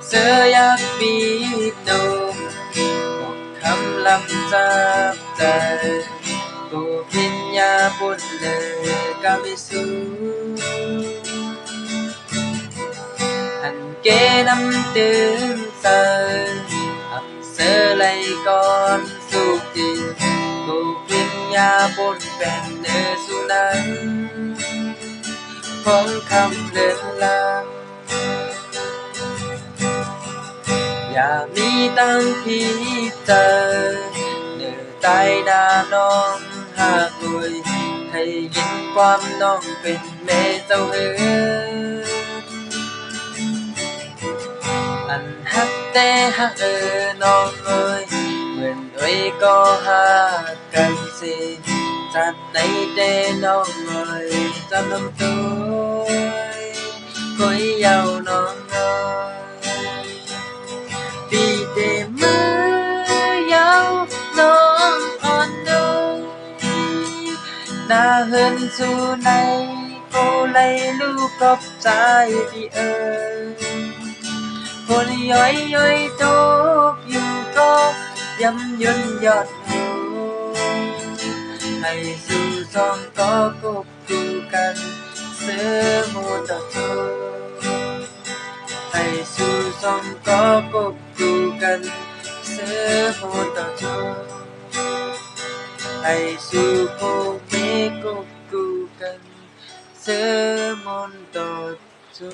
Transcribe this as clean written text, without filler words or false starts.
เสืออยากปีนมบอกคำลำจากใจกูพิญญาบุญเลยก็ไม่สู้อันเกนำตึงเสืออับเสือไหลก่อนสุขีกูพิญญาบุญเป็นเนื้อสุนันของคำเลือนลางอย่ามีตั้งพีเจอเนื้อใต้หน้าน้องหากรวยให้ยินความน้องเป็นแม่เจ้าเอ๋ยอันฮักแต่ฮักน้องเอ๋ยเหมือนด้วยก็ฮักกันสิจัดในแต่น้องเอ๋ยจำนำตัวก้อยยาวน้องเอ๋ยปีเดมือยาวน้องอ่อนนุ่มหน้าเหินสู่ในโกเลยลูกกบใจพี่เอ๋ยคนย้อยย้อยตกอยู่ก็ย้ำยืนยอดหูให้สู่สองก็กบกูกันเสือมูต่อจูให้สู่สองก็กบกูกันเสือมูต่อจูให้สู่ผู้มีกบกูกันเสือมูต่อจู